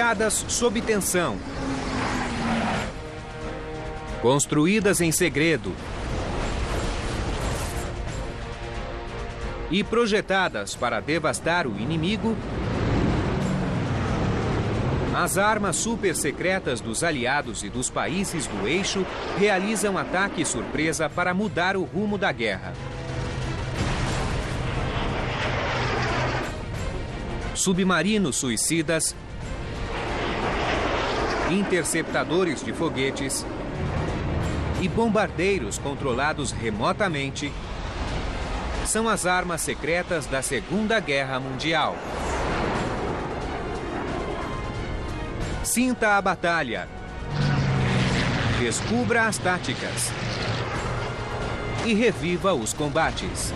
criadas sob tensão, construídas em segredo e projetadas para devastar o inimigo, as armas super secretas dos aliados e dos países do eixo realizam ataque surpresa para mudar o rumo da guerra. Submarinos suicidas, interceptadores de foguetes e bombardeiros controlados remotamente são as armas secretas da Segunda Guerra Mundial. Sinta a batalha. Descubra as táticas. E reviva os combates.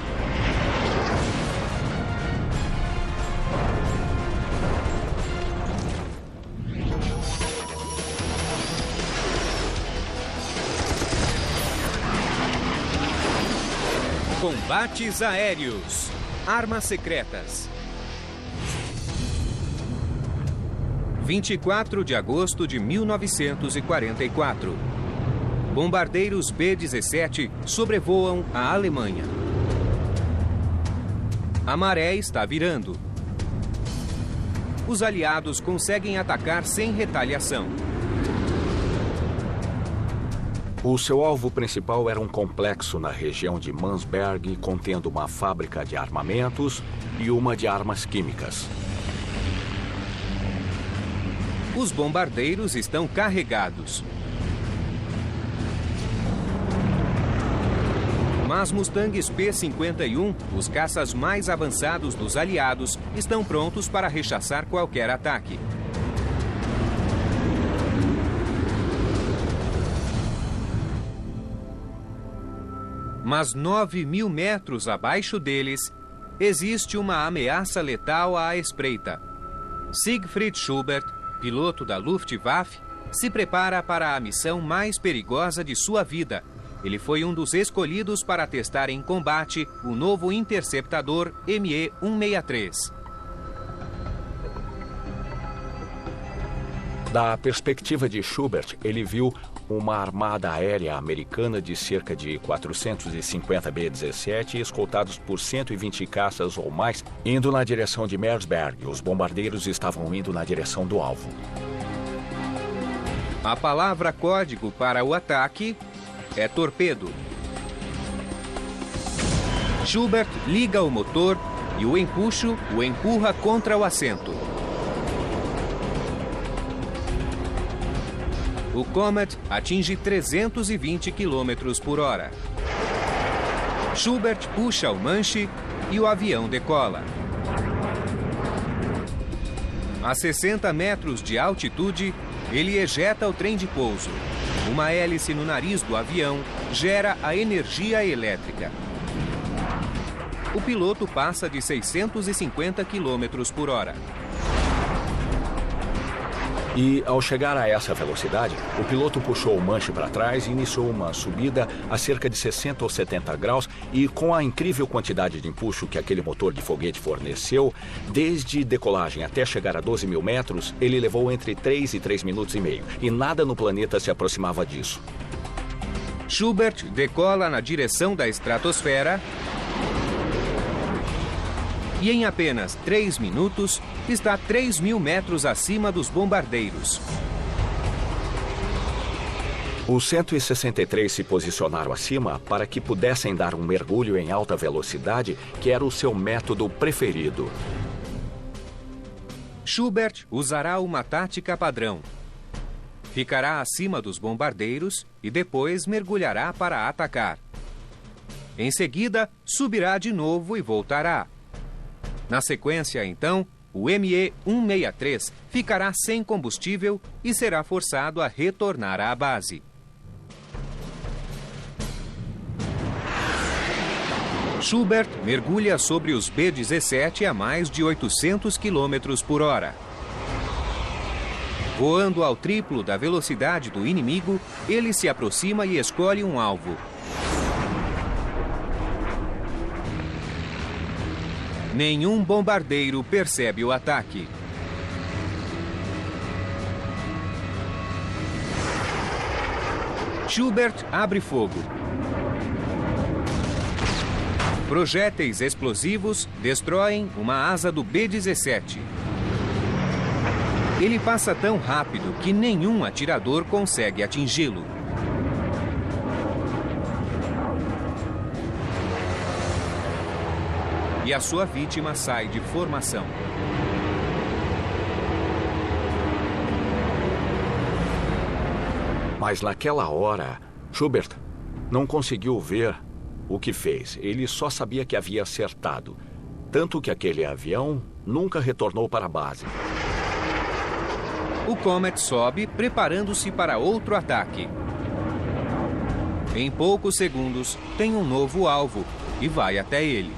Combates aéreos. Armas secretas. 24 de agosto de 1944. Bombardeiros B-17 sobrevoam a Alemanha. A maré está virando. Os aliados conseguem atacar sem retaliação. O seu alvo principal era um complexo na região de Mansberg, contendo uma fábrica de armamentos e uma de armas químicas. Os bombardeiros estão carregados. Mas Mustangs P-51, os caças mais avançados dos aliados, estão prontos para rechaçar qualquer ataque. Mas 9.000 metros abaixo deles, existe uma ameaça letal à espreita. Siegfried Schubert, piloto da Luftwaffe, se prepara para a missão mais perigosa de sua vida. Ele foi um dos escolhidos para testar em combate o novo interceptador Me-163. Da perspectiva de Schubert, ele viu uma armada aérea americana de cerca de 450 B-17 escoltados por 120 caças ou mais, indo na direção de Mersberg. Os bombardeiros estavam indo na direção do alvo. A palavra código para o ataque é torpedo. Schubert liga o motor e o empuxo o empurra contra o assento. O Comet atinge 320 km por hora. Schubert puxa o manche e o avião decola. A 60 metros de altitude, ele ejeta o trem de pouso. Uma hélice no nariz do avião gera a energia elétrica. O piloto passa de 650 km por hora. E, ao chegar a essa velocidade, o piloto puxou o manche para trás e iniciou uma subida a cerca de 60 ou 70 graus e, com a incrível quantidade de empuxo que aquele motor de foguete forneceu, desde decolagem até chegar a 12.000 metros, ele levou entre 3 e 3 minutos e meio. E nada no planeta se aproximava disso. Schubert decola na direção da estratosfera e em apenas 3 minutos está 3.000 metros acima dos bombardeiros. Os 163 se posicionaram acima para que pudessem dar um mergulho em alta velocidade, que era o seu método preferido. Schubert usará uma tática padrão. Ficará acima dos bombardeiros e depois mergulhará para atacar. Em seguida, subirá de novo e voltará. Na sequência, então, o Me-163 ficará sem combustível e será forçado a retornar à base. Schubert mergulha sobre os B-17 a mais de 800 km por hora. Voando ao triplo da velocidade do inimigo, ele se aproxima e escolhe um alvo. Nenhum bombardeiro percebe o ataque. Schubert abre fogo. Projéteis explosivos destroem uma asa do B-17. Ele passa tão rápido que nenhum atirador consegue atingi-lo. E a sua vítima sai de formação. Mas naquela hora, Schubert não conseguiu ver o que fez. Ele só sabia que havia acertado. Tanto que aquele avião nunca retornou para a base. O Comet sobe, preparando-se para outro ataque. Em poucos segundos, tem um novo alvo e vai até ele.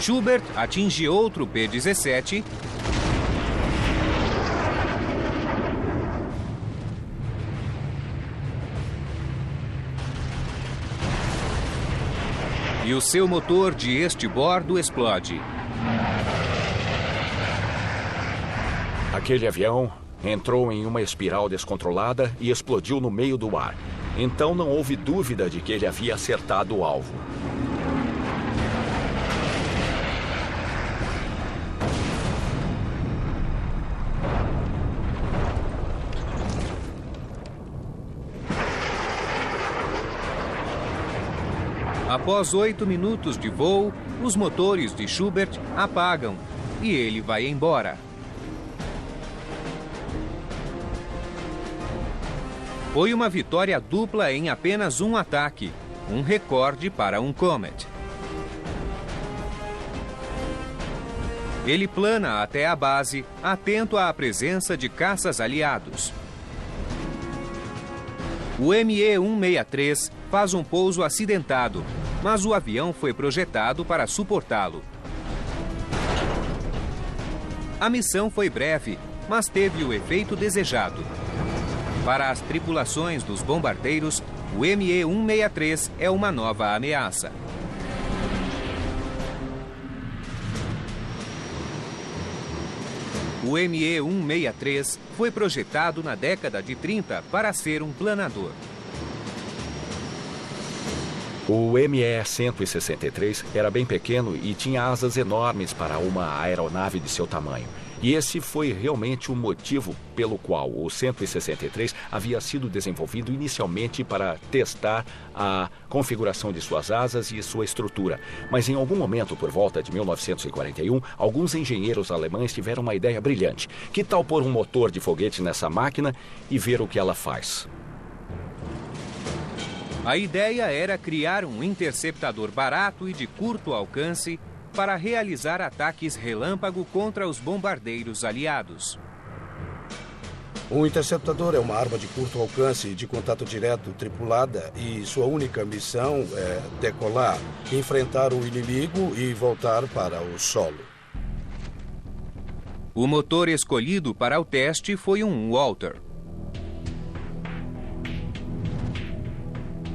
Schubert atinge outro B-17 e o seu motor de este bordo explode. Aquele avião entrou em uma espiral descontrolada e explodiu no meio do ar. Então não houve dúvida de que ele havia acertado o alvo. Após 8 minutos de voo, os motores de Schubert apagam e ele vai embora. Foi uma vitória dupla em apenas um ataque, um recorde para um Comet. Ele plana até a base, atento à presença de caças aliados. O ME-163 faz um pouso acidentado, mas o avião foi projetado para suportá-lo. A missão foi breve, mas teve o efeito desejado. Para as tripulações dos bombardeiros, o ME-163 é uma nova ameaça. O ME-163 foi projetado na década de 30 para ser um planador. O ME-163 era bem pequeno e tinha asas enormes para uma aeronave de seu tamanho. E esse foi realmente o motivo pelo qual o 163 havia sido desenvolvido inicialmente para testar a configuração de suas asas e sua estrutura. Mas em algum momento, por volta de 1941, alguns engenheiros alemães tiveram uma ideia brilhante. Que tal pôr um motor de foguete nessa máquina e ver o que ela faz? A ideia era criar um interceptador barato e de curto alcance para realizar ataques relâmpago contra os bombardeiros aliados. Um interceptador é uma arma de curto alcance de contato direto tripulada e sua única missão é decolar, enfrentar o inimigo e voltar para o solo. O motor escolhido para o teste foi um Walter.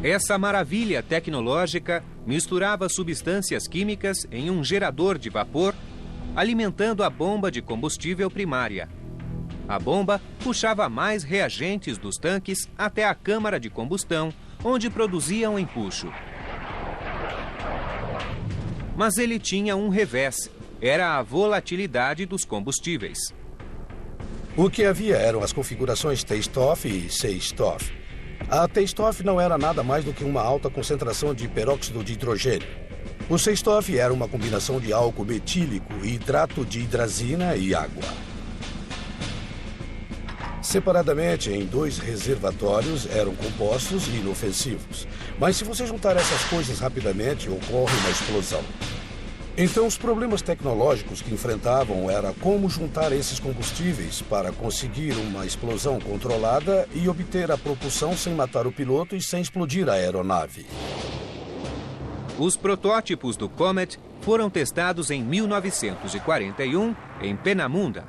Essa maravilha tecnológica misturava substâncias químicas em um gerador de vapor, alimentando a bomba de combustível primária. A bomba puxava mais reagentes dos tanques até a câmara de combustão, onde produziam empuxo. Mas ele tinha um revés: era a volatilidade dos combustíveis. O que havia eram as configurações taste-off e say-off. A taste-off não era nada mais do que uma alta concentração de peróxido de hidrogênio. O say-off era uma combinação de álcool metílico, hidrato de hidrazina e água. Separadamente, em 2 reservatórios, eram compostos e inofensivos. Mas se você juntar essas coisas rapidamente, ocorre uma explosão. Então, os problemas tecnológicos que enfrentavam era como juntar esses combustíveis para conseguir uma explosão controlada e obter a propulsão sem matar o piloto e sem explodir a aeronave. Os protótipos do Comet foram testados em 1941, em Penamunda.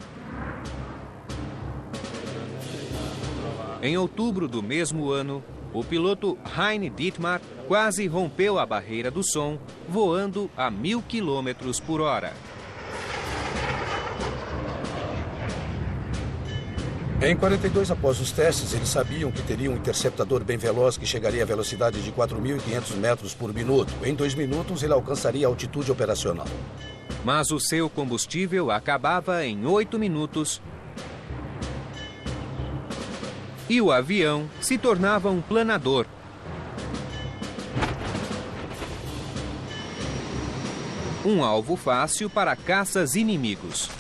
Em outubro do mesmo ano, o piloto Heine Dittmar quase rompeu a barreira do som, voando a 1000 km por hora. Em 42, após os testes, eles sabiam que teriam um interceptador bem veloz que chegaria à velocidade de 4.500 metros por minuto. Em 2 minutos, ele alcançaria a altitude operacional. Mas o seu combustível acabava em 8 minutos e o avião se tornava um planador. Um alvo fácil para caças inimigos.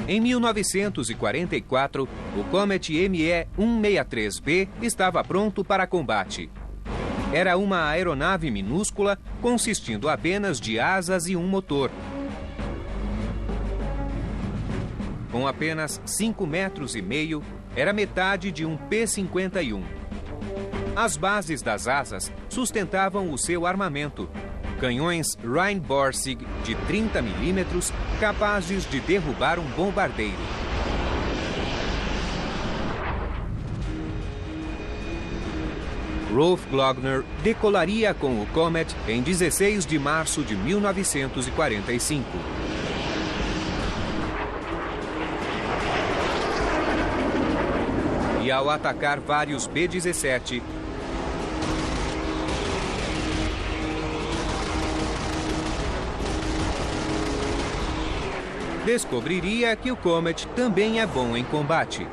Em 1944, o Comet ME-163B estava pronto para combate. Era uma aeronave minúscula, consistindo apenas de asas e um motor. Com apenas 5,5 metros, era metade de um P-51. As bases das asas sustentavam o seu armamento. Canhões Rheinborsig de 30 milímetros, capazes de derrubar um bombardeiro. Rolf Glogner decolaria com o Comet em 16 de março de 1945. E ao atacar vários B-17, descobriria que o Comet também é bom em combate.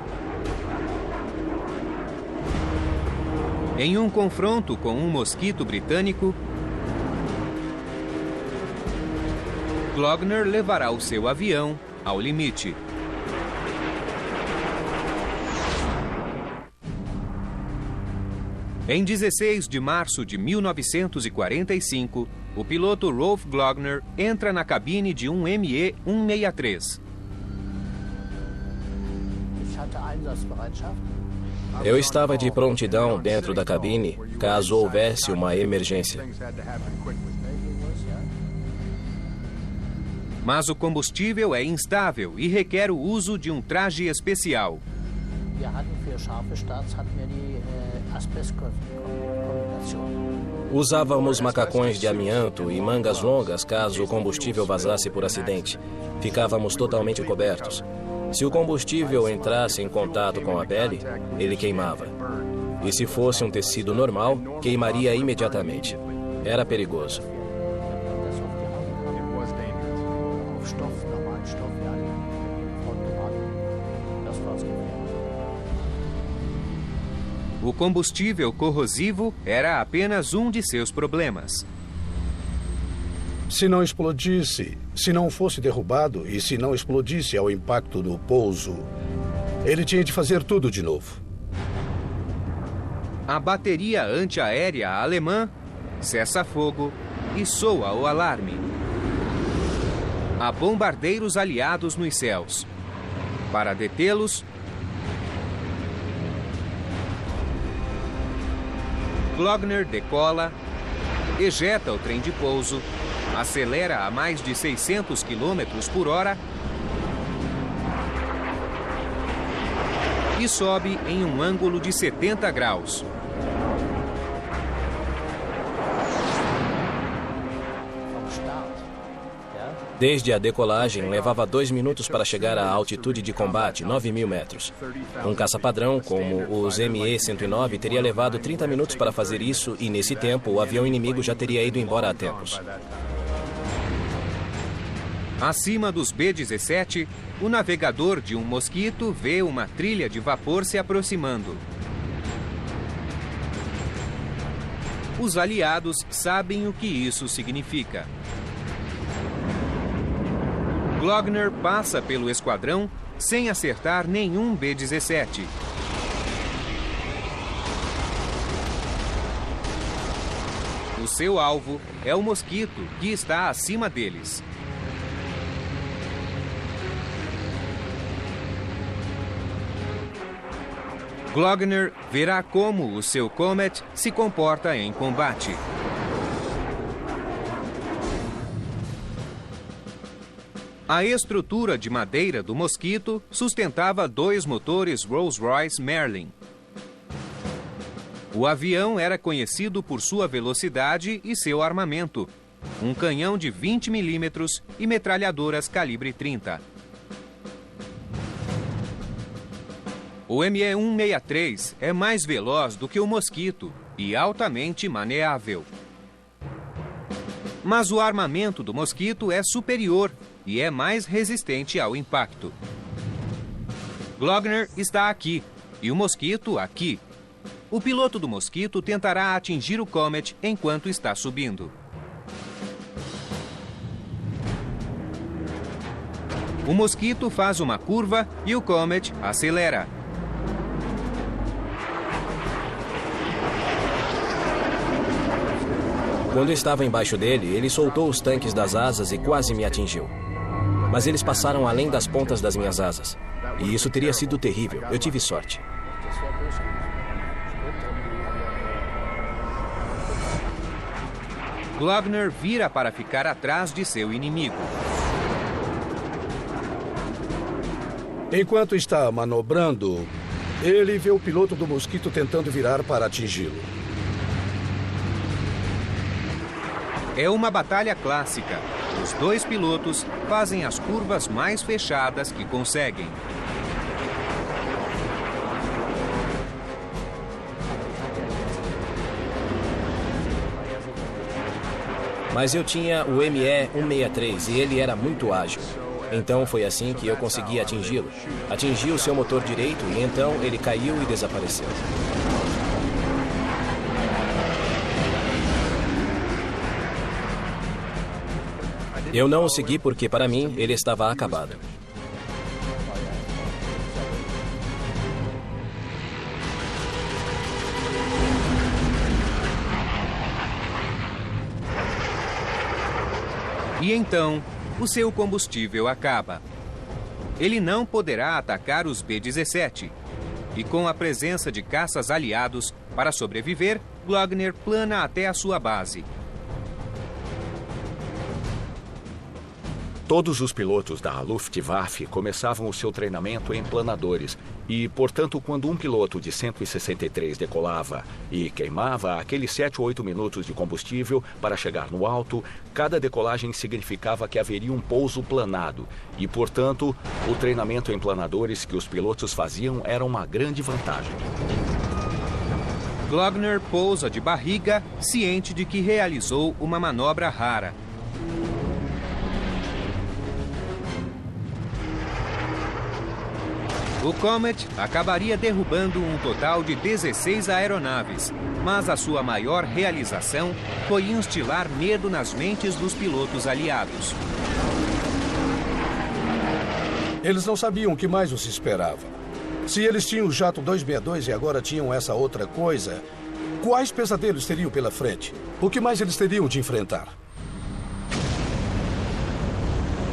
Em um confronto com um mosquito britânico, Glogner levará o seu avião ao limite. Em 16 de março de 1945, o piloto Rolf Glogner entra na cabine de um ME-163. Eu estava de prontidão dentro da cabine, caso houvesse uma emergência. Mas o combustível é instável e requer o uso de um traje especial. Usávamos macacões de amianto e mangas longas caso o combustível vazasse por acidente. Ficávamos totalmente cobertos. Se o combustível entrasse em contato com a pele, ele queimava. E se fosse um tecido normal, queimaria imediatamente. Era perigoso. O combustível corrosivo era apenas um de seus problemas. Se não explodisse, se não fosse derrubado e se não explodisse ao impacto no pouso, ele tinha de fazer tudo de novo. A bateria antiaérea alemã cessa fogo e soa o alarme. Há bombardeiros aliados nos céus. Para detê-los, Glogner decola, ejeta o trem de pouso, acelera a mais de 600 km por hora e sobe em um ângulo de 70 graus. Desde a decolagem, levava 2 minutos para chegar à altitude de combate, 9.000 metros. Um caça-padrão, como os ME-109, teria levado 30 minutos para fazer isso e, nesse tempo, o avião inimigo já teria ido embora há tempos. Acima dos B-17, o navegador de um mosquito vê uma trilha de vapor se aproximando. Os aliados sabem o que isso significa. Glogner passa pelo esquadrão sem acertar nenhum B-17. O seu alvo é o mosquito, que está acima deles. Glogner verá como o seu Comet se comporta em combate. A estrutura de madeira do Mosquito sustentava 2 motores Rolls-Royce Merlin. O avião era conhecido por sua velocidade e seu armamento, um canhão de 20 milímetros e metralhadoras calibre 30. O ME-163 é mais veloz do que o Mosquito e altamente maneável. Mas o armamento do Mosquito é superior e é mais resistente ao impacto. Glogner está aqui e o Mosquito aqui. O piloto do Mosquito tentará atingir o Comet enquanto está subindo. O Mosquito faz uma curva e o Comet acelera. Quando eu estava embaixo dele, ele soltou os tanques das asas e quase me atingiu. Mas eles passaram além das pontas das minhas asas. E isso teria sido terrível. Eu tive sorte. Glogner vira para ficar atrás de seu inimigo. Enquanto está manobrando, ele vê o piloto do Mosquito tentando virar para atingi-lo. É uma batalha clássica. Os 2 pilotos fazem as curvas mais fechadas que conseguem. Mas eu tinha o ME-163 e ele era muito ágil. Então foi assim que eu consegui atingi-lo. Atingi o seu motor direito e então ele caiu e desapareceu. Eu não o segui porque, para mim, ele estava acabado. E então, o seu combustível acaba. Ele não poderá atacar os B-17. E com a presença de caças aliados, para sobreviver, Glogner plana até a sua base. Todos os pilotos da Luftwaffe começavam o seu treinamento em planadores e, portanto, quando um piloto de 163 decolava e queimava aqueles 7 ou 8 minutos de combustível para chegar no alto, cada decolagem significava que haveria um pouso planado e, portanto, o treinamento em planadores que os pilotos faziam era uma grande vantagem. Glogner pousa de barriga, ciente de que realizou uma manobra rara. O Comet acabaria derrubando um total de 16 aeronaves, mas a sua maior realização foi instilar medo nas mentes dos pilotos aliados. Eles não sabiam o que mais os esperava. Se eles tinham o jato 262 e agora tinham essa outra coisa, quais pesadelos teriam pela frente? O que mais eles teriam de enfrentar?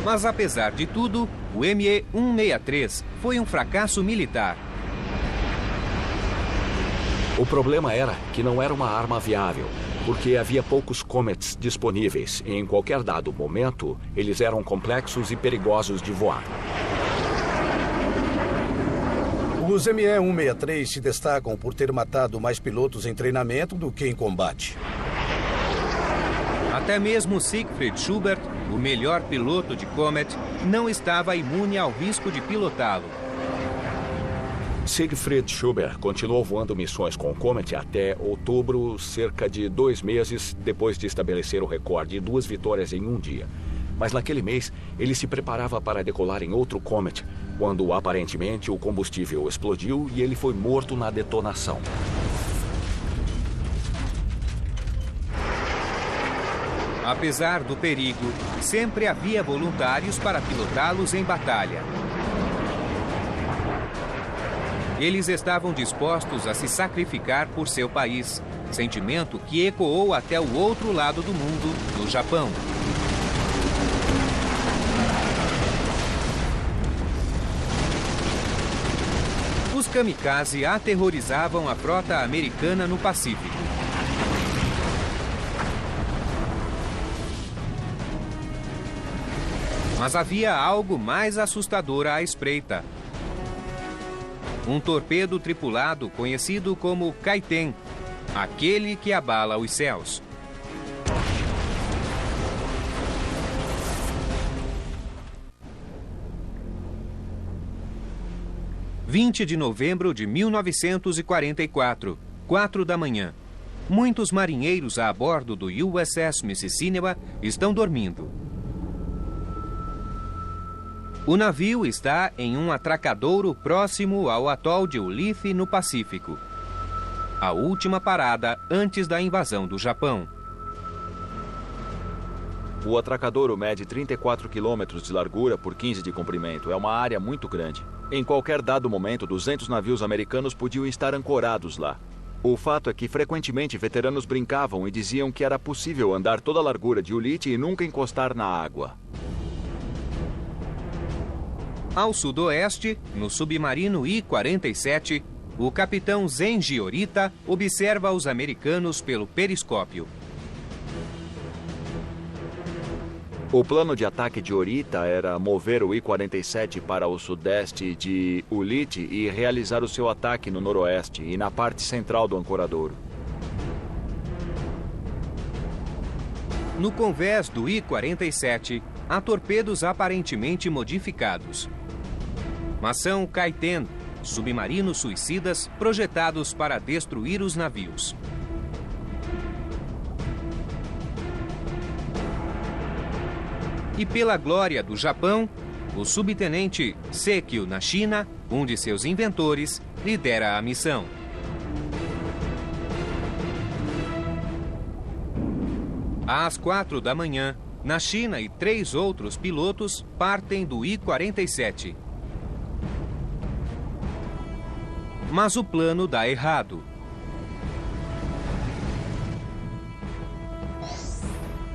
Mas apesar de tudo, o ME-163 foi um fracasso militar. O problema era que não era uma arma viável, porque havia poucos Comets disponíveis e em qualquer dado momento eles eram complexos e perigosos de voar. Os ME-163 se destacam por ter matado mais pilotos em treinamento do que em combate. Até mesmo Siegfried Schubert, o melhor piloto de Comet, não estava imune ao risco de pilotá-lo. Siegfried Schubert continuou voando missões com o Comet até outubro, cerca de 2 meses depois de estabelecer o recorde de 2 vitórias em um dia. Mas naquele mês, ele se preparava para decolar em outro Comet, quando aparentemente o combustível explodiu e ele foi morto na detonação. Apesar do perigo, sempre havia voluntários para pilotá-los em batalha. Eles estavam dispostos a se sacrificar por seu país, sentimento que ecoou até o outro lado do mundo, no Japão. Os kamikaze aterrorizavam a frota americana no Pacífico. Mas havia algo mais assustador à espreita. Um torpedo tripulado conhecido como Kaiten, aquele que abala os céus. – 20 de novembro de 1944, 4 da manhã. Muitos marinheiros a bordo do USS Mississippi estão dormindo. O navio está em um atracadouro próximo ao atol de Ulithi, no Pacífico. A última parada antes da invasão do Japão. O atracadouro mede 34 quilômetros de largura por 15 de comprimento. É uma área muito grande. Em qualquer dado momento, 200 navios americanos podiam estar ancorados lá. O fato é que, frequentemente, veteranos brincavam e diziam que era possível andar toda a largura de Ulithi e nunca encostar na água. Ao sudoeste, no submarino I-47, o capitão Zenji Orita observa os americanos pelo periscópio. O plano de ataque de Orita era mover o I-47 para o sudeste de Ulithi e realizar o seu ataque no noroeste e na parte central do ancoradouro. No convés do I-47, há torpedos aparentemente modificados. Mas são Kaiten, submarinos suicidas projetados para destruir os navios. E pela glória do Japão, o subtenente Sekio Nishina, um de seus inventores, lidera a missão. Às 4 da manhã, Nishina e 3 outros pilotos partem do I-47. Mas o plano dá errado.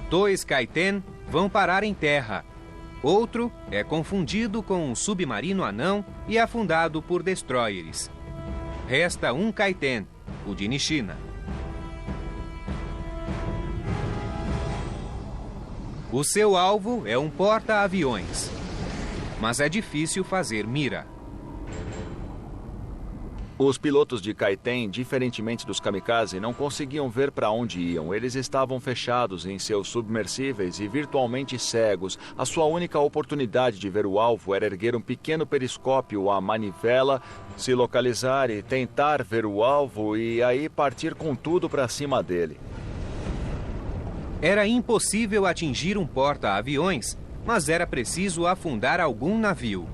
Dois Kaiten vão parar em terra. Outro é confundido com um submarino anão e afundado por destroyers. Resta um Kaiten, o de Nishina. O seu alvo é um porta-aviões, mas é difícil fazer mira. Os pilotos de Kaiten, diferentemente dos kamikaze, não conseguiam ver para onde iam. Eles estavam fechados em seus submersíveis e virtualmente cegos. A sua única oportunidade de ver o alvo era erguer um pequeno periscópio à manivela, se localizar e tentar ver o alvo e aí partir com tudo para cima dele. Era impossível atingir um porta-aviões, mas era preciso afundar algum navio.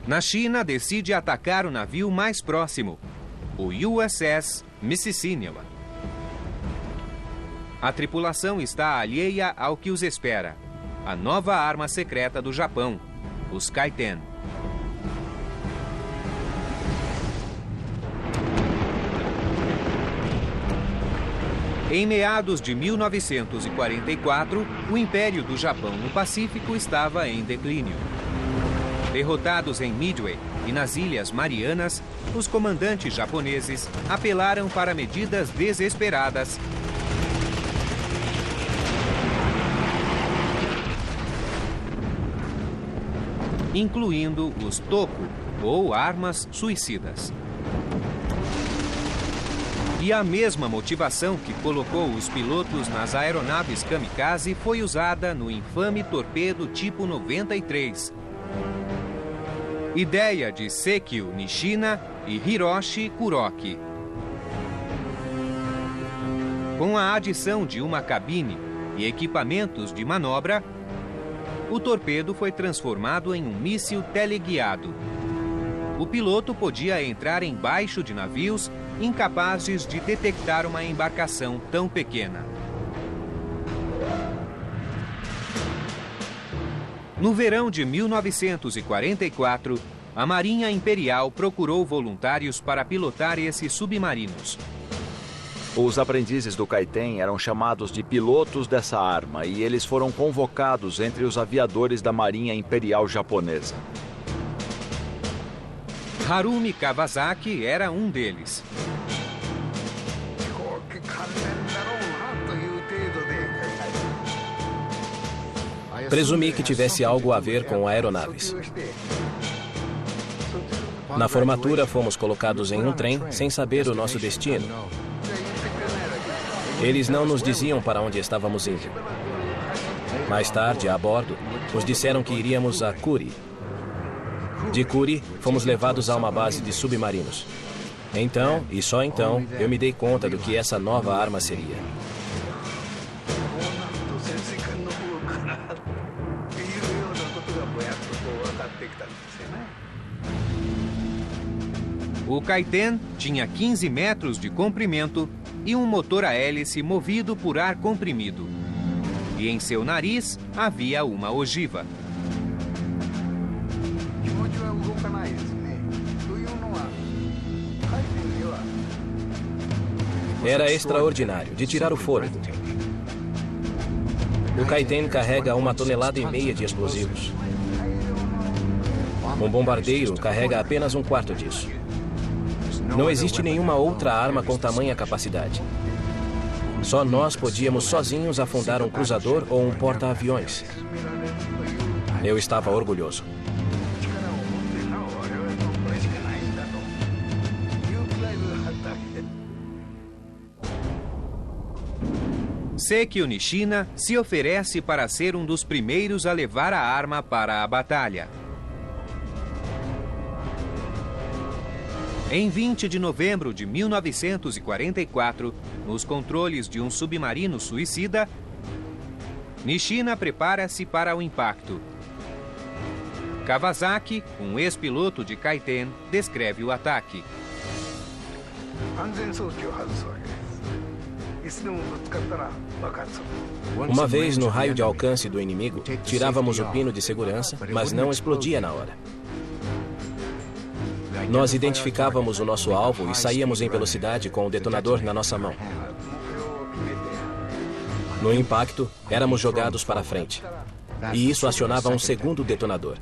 Nishina decide atacar o navio mais próximo, o USS Mississippi. A tripulação está alheia ao que os espera, a nova arma secreta do Japão, os Kaiten. Em meados de 1944, o Império do Japão no Pacífico estava em declínio. Derrotados em Midway e nas Ilhas Marianas, os comandantes japoneses apelaram para medidas desesperadas, incluindo os Toku, ou armas suicidas. E a mesma motivação que colocou os pilotos nas aeronaves kamikaze foi usada no infame torpedo tipo 93. Ideia de Sekio Nishina e Hiroshi Kuroki. Com a adição de uma cabine e equipamentos de manobra, o torpedo foi transformado em um míssil teleguiado. O piloto podia entrar embaixo de navios incapazes de detectar uma embarcação tão pequena. No verão de 1944, a Marinha Imperial procurou voluntários para pilotar esses submarinos. Os aprendizes do Kaiten eram chamados de pilotos dessa arma e eles foram convocados entre os aviadores da Marinha Imperial Japonesa. Harumi Kawasaki era um deles. Presumi que tivesse algo a ver com aeronaves. Na formatura, fomos colocados em um trem sem saber o nosso destino. Eles não nos diziam para onde estávamos indo. Mais tarde, a bordo, nos disseram que iríamos a Kuri. De Kuri, fomos levados a uma base de submarinos. Então, e só então, eu me dei conta do que essa nova arma seria. O Kaiten tinha 15 metros de comprimento e um motor a hélice movido por ar comprimido. E em seu nariz havia uma ogiva. Era extraordinário, de tirar o fôlego. O Kaiten carrega 1,5 toneladas de explosivos. Um bombardeiro carrega apenas 1/4 disso. Não existe nenhuma outra arma com tamanha capacidade. Só nós podíamos sozinhos afundar um cruzador ou um porta-aviões. Eu estava orgulhoso. Sekio Nishina se oferece para ser um dos primeiros a levar a arma para a batalha. Em 20 de novembro de 1944, nos controles de um submarino suicida, Nishina prepara-se para o impacto. Kawasaki, um ex-piloto de Kaiten, descreve o ataque. Uma vez no raio de alcance do inimigo, tirávamos o pino de segurança, mas não explodia na hora. Nós identificávamos o nosso alvo e saíamos em velocidade com o detonador na nossa mão. No impacto, éramos jogados para frente. E isso acionava um segundo detonador.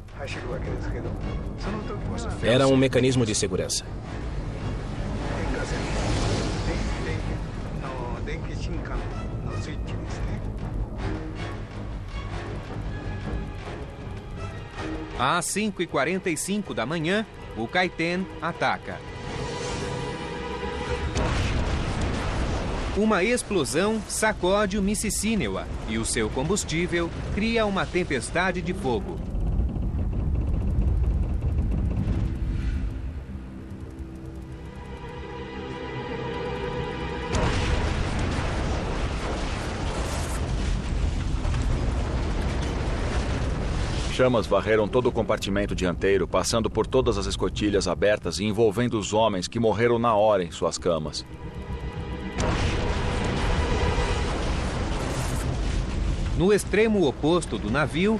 Era um mecanismo de segurança. Às 5h45 da manhã, o Kaiten ataca. Uma explosão sacode o Mississínewa e o seu combustível cria uma tempestade de fogo. Chamas varreram todo o compartimento dianteiro, passando por todas as escotilhas abertas e envolvendo os homens que morreram na hora em suas camas. No extremo oposto do navio,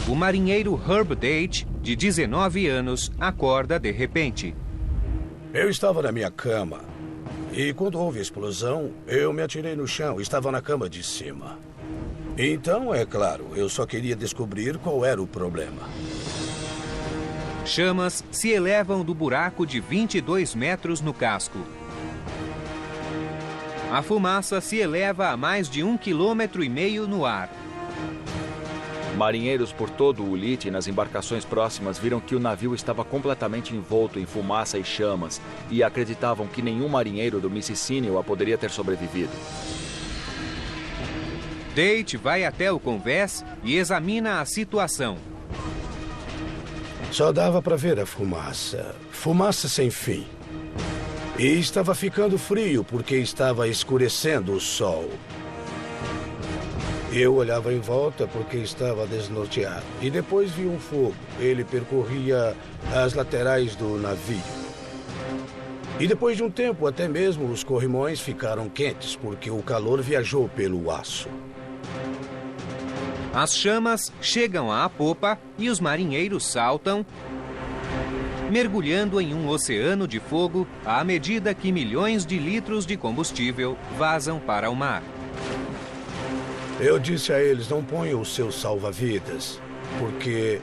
o marinheiro Herb Date, de 19 anos, acorda de repente. Eu estava na minha cama e quando houve a explosão, eu me atirei no chão, estava na cama de cima. Então, é claro, eu só queria descobrir qual era o problema. Chamas se elevam do buraco de 22 metros no casco. A fumaça se eleva a mais de 1,5 km no ar. Marinheiros por todo o Ulithi e nas embarcações próximas viram que o navio estava completamente envolto em fumaça e chamas e acreditavam que nenhum marinheiro do Mississínewa poderia ter sobrevivido. Date vai até o convés e examina a situação. Só dava para ver a fumaça. Fumaça sem fim. E estava ficando frio porque estava escurecendo o sol. Eu olhava em volta porque estava desnorteado. E depois vi um fogo. Ele percorria as laterais do navio. E depois de um tempo, até mesmo os corrimões ficaram quentes porque o calor viajou pelo aço. As chamas chegam à popa e os marinheiros saltam, mergulhando em um oceano de fogo à medida que milhões de litros de combustível vazam para o mar. Eu disse a eles, não ponham os seus salva-vidas, porque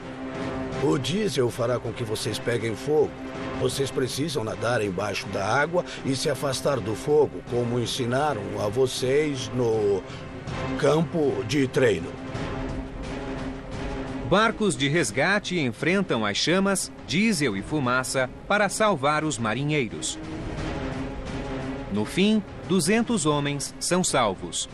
o diesel fará com que vocês peguem fogo. Vocês precisam nadar embaixo da água e se afastar do fogo, como ensinaram a vocês no campo de treino. Barcos de resgate enfrentam as chamas, diesel e fumaça para salvar os marinheiros. No fim, 200 homens são salvos.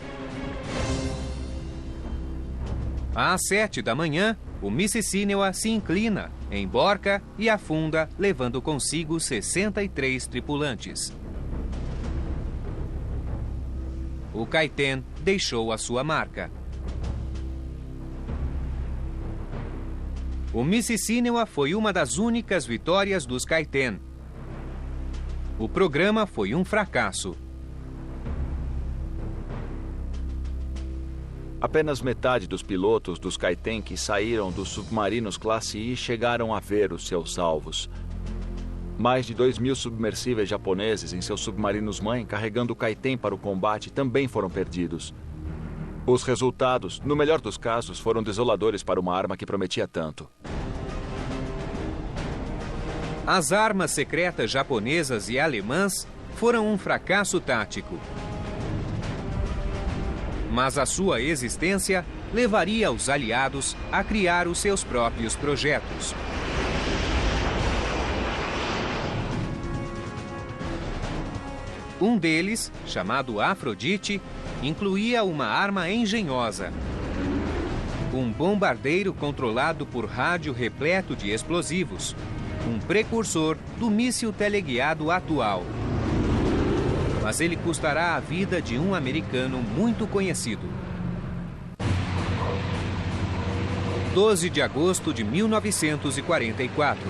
Às 7 da manhã, o Mississínua se inclina, emborca e afunda, levando consigo 63 tripulantes. O Caetén deixou a sua marca. O Mississínua foi uma das únicas vitórias dos Caetén. O programa foi um fracasso. Apenas metade dos pilotos dos Caetén que saíram dos submarinos classe I chegaram a ver os seus salvos. Mais de 2.000 submersíveis japoneses em seus submarinos-mãe carregando o Caetén para o combate também foram perdidos. Os resultados, no melhor dos casos, foram desoladores para uma arma que prometia tanto. As armas secretas japonesas e alemãs foram um fracasso tático. Mas a sua existência levaria os aliados a criar os seus próprios projetos. Um deles, chamado Afrodite, incluía uma arma engenhosa. Um bombardeiro controlado por rádio repleto de explosivos. Um precursor do míssil teleguiado atual. Mas ele custará a vida de um americano muito conhecido. 12 de agosto de 1944,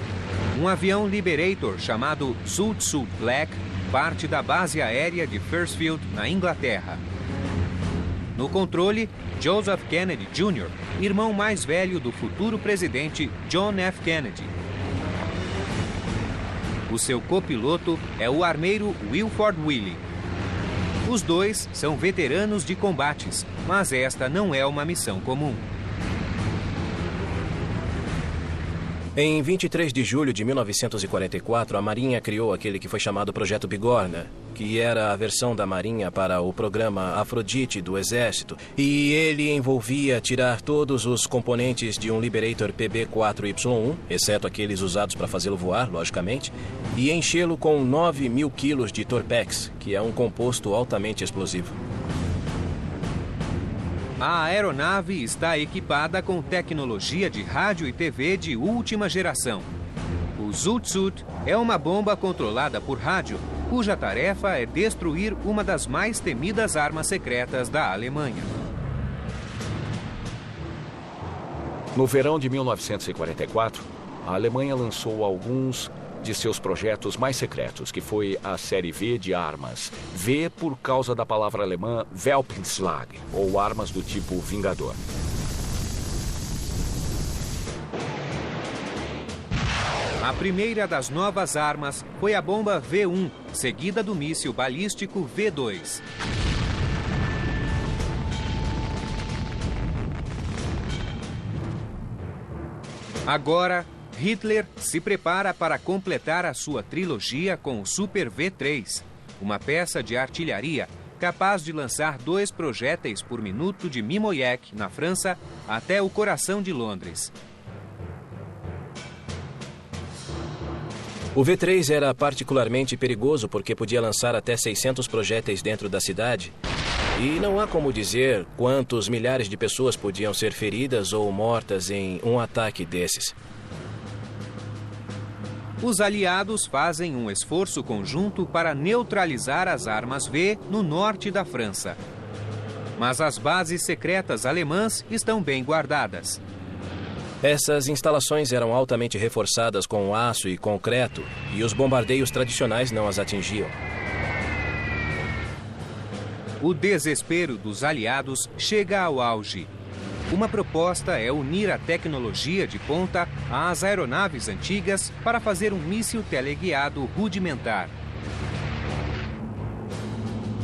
um avião Liberator chamado Zoot Suit Black parte da base aérea de Firstfield, na Inglaterra. No controle, Joseph Kennedy Jr., irmão mais velho do futuro presidente John F. Kennedy. O seu copiloto é o armeiro Wilford Willey. Os dois são veteranos de combates, mas esta não é uma missão comum. Em 23 de julho de 1944, a Marinha criou aquele que foi chamado Projeto Bigorna, que era a versão da Marinha para o programa Afrodite do Exército, e ele envolvia tirar todos os componentes de um Liberator PB-4Y1, exceto aqueles usados para fazê-lo voar, logicamente, e enchê-lo com 9.000 quilos de Torpex, que é um composto altamente explosivo. A aeronave está equipada com tecnologia de rádio e TV de última geração. O Zoot Suit é uma bomba controlada por rádio, cuja tarefa é destruir uma das mais temidas armas secretas da Alemanha. No verão de 1944, a Alemanha lançou alguns de seus projetos mais secretos, que foi a série V de armas. V por causa da palavra alemã Welpenschlag, ou armas do tipo Vingador. A primeira das novas armas foi a bomba V1, seguida do míssil balístico V2. Agora, Hitler se prepara para completar a sua trilogia com o Super V3, uma peça de artilharia capaz de lançar 2 projéteis por minuto de Mimoyec, na França, até o coração de Londres. O V3 era particularmente perigoso porque podia lançar até 600 projéteis dentro da cidade. E não há como dizer quantos milhares de pessoas podiam ser feridas ou mortas em um ataque desses. Os aliados fazem um esforço conjunto para neutralizar as armas V no norte da França. Mas as bases secretas alemãs estão bem guardadas. Essas instalações eram altamente reforçadas com aço e concreto, e os bombardeios tradicionais não as atingiam. O desespero dos aliados chega ao auge. Uma proposta é unir a tecnologia de ponta às aeronaves antigas para fazer um míssil teleguiado rudimentar.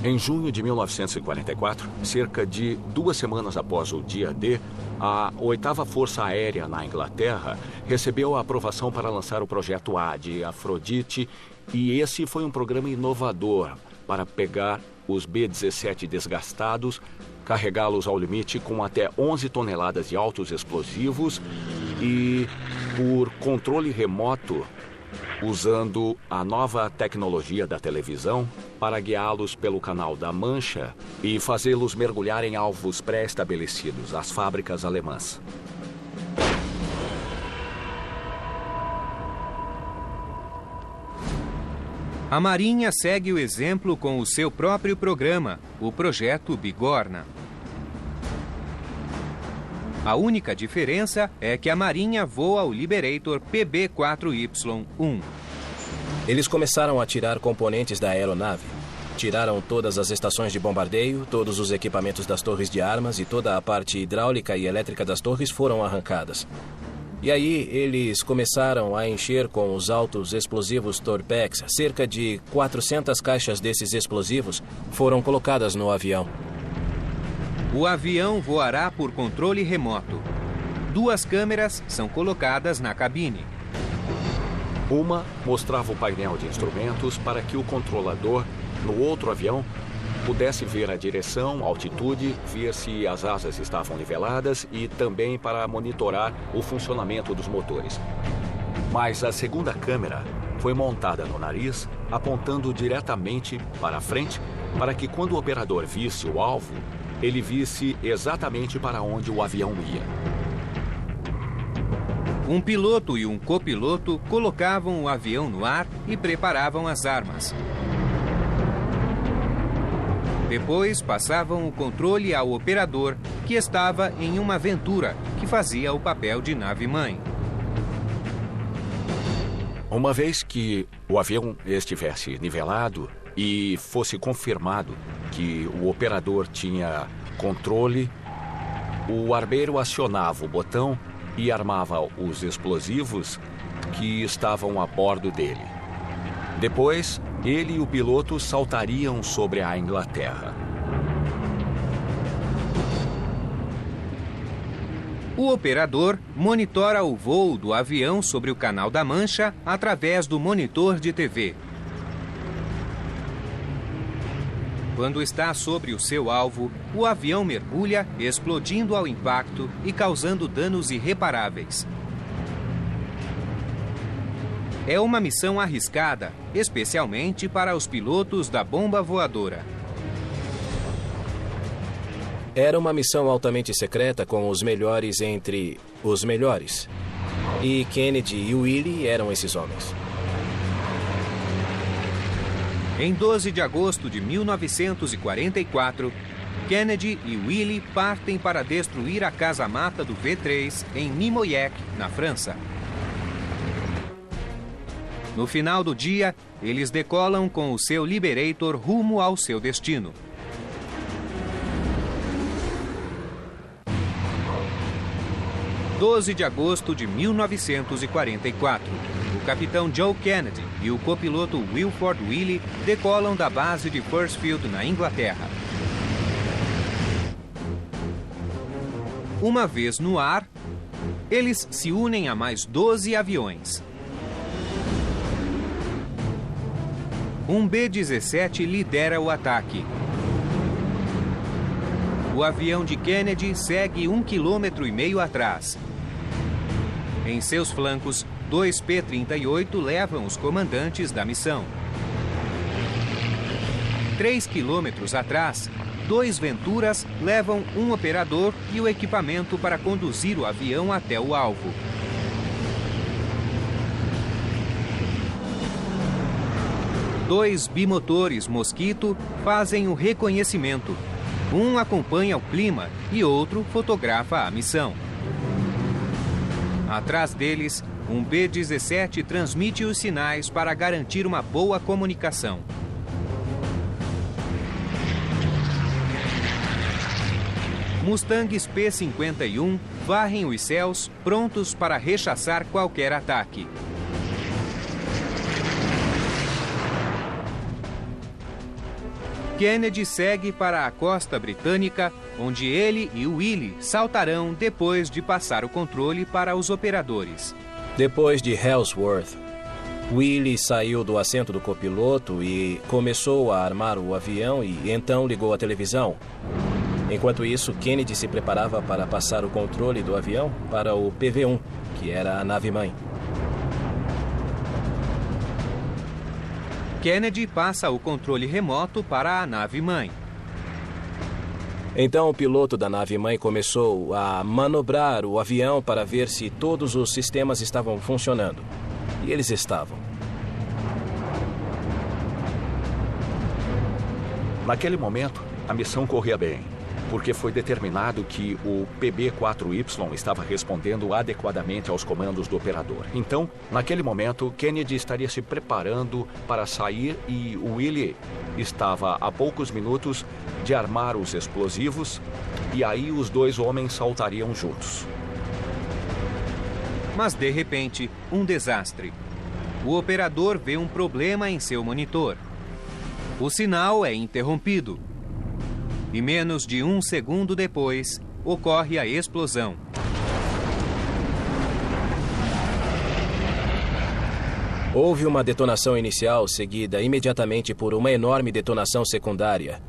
Em junho de 1944, cerca de 2 semanas após o dia D, a 8ª Força Aérea na Inglaterra recebeu a aprovação para lançar o projeto A de Afrodite, e esse foi um programa inovador para pegar os B-17 desgastados, carregá-los ao limite com até 11 toneladas de altos explosivos e por controle remoto, usando a nova tecnologia da televisão para guiá-los pelo Canal da Mancha e fazê-los mergulhar em alvos pré-estabelecidos, as fábricas alemãs. A Marinha segue o exemplo com o seu próprio programa, o Projeto Bigorna. A única diferença é que a Marinha voa o Liberator PB-4Y-1. Eles começaram a tirar componentes da aeronave. Tiraram todas as estações de bombardeio, todos os equipamentos das torres de armas e toda a parte hidráulica e elétrica das torres foram arrancadas. E aí eles começaram a encher com os altos explosivos Torpex. Cerca de 400 caixas desses explosivos foram colocadas no avião. O avião voará por controle remoto. 2 câmeras são colocadas na cabine. Uma mostrava o painel de instrumentos para que o controlador, no outro avião, pudesse ver a direção, a altitude, ver se as asas estavam niveladas e também para monitorar o funcionamento dos motores. Mas a segunda câmera foi montada no nariz, apontando diretamente para a frente, para que quando o operador visse o alvo, ele visse exatamente para onde o avião ia. Um piloto e um copiloto colocavam o avião no ar e preparavam as armas. Depois passavam o controle ao operador, que estava em uma Ventura, que fazia o papel de nave-mãe. Uma vez que o avião estivesse nivelado e fosse confirmado que o operador tinha controle, o armeiro acionava o botão e armava os explosivos que estavam a bordo dele. Depois, ele e o piloto saltariam sobre a Inglaterra. O operador monitora o voo do avião sobre o Canal da Mancha através do monitor de TV. Quando está sobre o seu alvo, o avião mergulha, explodindo ao impacto e causando danos irreparáveis. É uma missão arriscada, especialmente para os pilotos da bomba voadora. Era uma missão altamente secreta com os melhores entre os melhores. E Kennedy e Willie eram esses homens. Em 12 de agosto de 1944, Kennedy e Willie partem para destruir a casa-mata do V-3 em Mimoyec, na França. No final do dia, eles decolam com o seu Liberator rumo ao seu destino. – 12 de agosto de 1944. O capitão Joe Kennedy e o copiloto Wilford Willie decolam da base de Firstfield, na Inglaterra. Uma vez no ar, eles se unem a mais 12 aviões. Um B-17 lidera o ataque. O avião de Kennedy segue 1,5 km atrás. Em seus flancos, 2 P-38 levam os comandantes da missão. 3 quilômetros atrás, 2 Venturas levam um operador e o equipamento para conduzir o avião até o alvo. Dois bimotores Mosquito fazem o reconhecimento. Um acompanha o clima e outro fotografa a missão. Atrás deles, um B-17 transmite os sinais para garantir uma boa comunicação. Mustangs P-51 varrem os céus, prontos para rechaçar qualquer ataque. Kennedy segue para a costa britânica, onde ele e Willie saltarão depois de passar o controle para os operadores. Depois de Ellsworth, Willie saiu do assento do copiloto e começou a armar o avião e então ligou a televisão. Enquanto isso, Kennedy se preparava para passar o controle do avião para o PV-1, que era a nave-mãe. Kennedy passa o controle remoto para a nave-mãe. Então o piloto da nave-mãe começou a manobrar o avião para ver se todos os sistemas estavam funcionando. E eles estavam. Naquele momento, a missão corria bem, porque foi determinado que o PB-4Y estava respondendo adequadamente aos comandos do operador. Então, naquele momento, Kennedy estaria se preparando para sair e Willie estava a poucos minutos de armar os explosivos e aí os dois homens saltariam juntos. Mas, de repente, um desastre. O operador vê um problema em seu monitor. O sinal é interrompido. E menos de 1 segundo depois, ocorre a explosão. Houve uma detonação inicial, seguida imediatamente por uma enorme detonação secundária.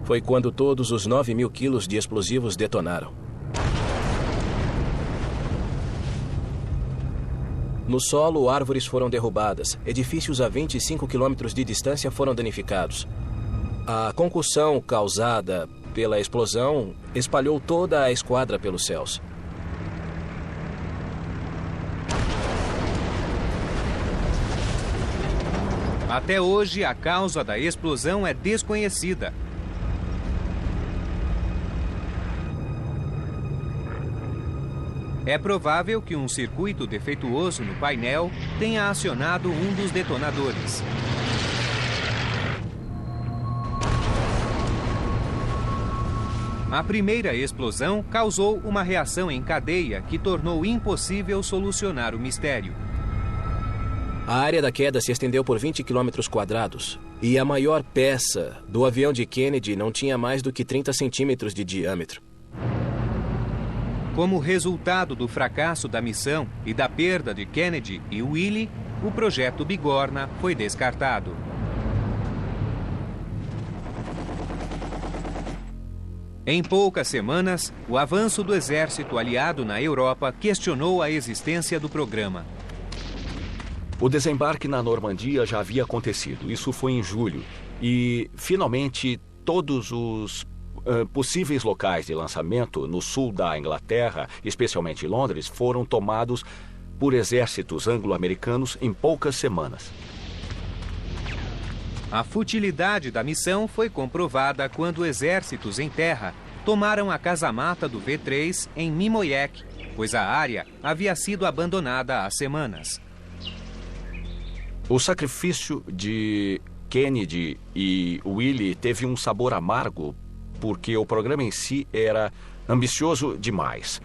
Foi quando todos os 9.000 quilos de explosivos detonaram. No solo, árvores foram derrubadas. Edifícios a 25 quilômetros de distância foram danificados. A concussão causada pela explosão espalhou toda a esquadra pelos céus. Até hoje, a causa da explosão é desconhecida. É provável que um circuito defeituoso no painel tenha acionado um dos detonadores. A primeira explosão causou uma reação em cadeia que tornou impossível solucionar o mistério. A área da queda se estendeu por 20 quilômetros quadrados e a maior peça do avião de Kennedy não tinha mais do que 30 centímetros de diâmetro. Como resultado do fracasso da missão e da perda de Kennedy e Willie, o projeto Bigorna foi descartado. Em poucas semanas, o avanço do exército aliado na Europa questionou a existência do programa. O desembarque na Normandia já havia acontecido. Isso foi em julho. E, finalmente, todos os possíveis locais de lançamento no sul da Inglaterra, especialmente Londres, foram tomados por exércitos anglo-americanos em poucas semanas. A futilidade da missão foi comprovada quando exércitos em terra tomaram a casamata do V-3 em Mimoyek, pois a área havia sido abandonada há semanas. O sacrifício de Kennedy e Willie teve um sabor amargo porque o programa em si era ambicioso demais.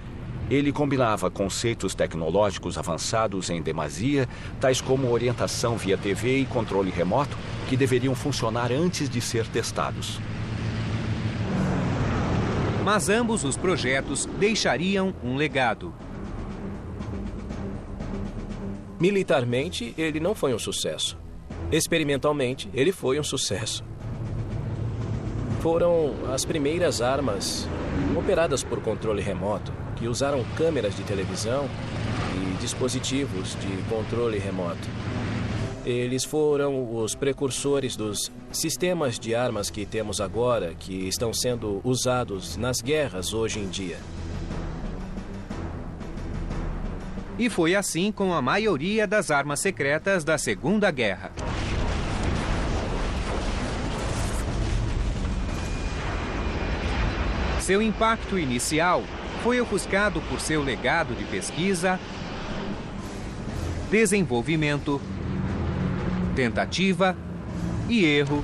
Ele combinava conceitos tecnológicos avançados em demasia, tais como orientação via TV e controle remoto, que deveriam funcionar antes de ser testados. Mas ambos os projetos deixariam um legado. Militarmente, ele não foi um sucesso. Experimentalmente, ele foi um sucesso. Foram as primeiras armas operadas por controle remoto, que usaram câmeras de televisão e dispositivos de controle remoto. Eles foram os precursores dos sistemas de armas que temos agora, que estão sendo usados nas guerras hoje em dia. E foi assim com a maioria das armas secretas da Segunda Guerra. Seu impacto inicial foi ofuscado por seu legado de pesquisa, desenvolvimento, tentativa e erro,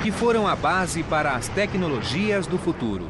que foram a base para as tecnologias do futuro.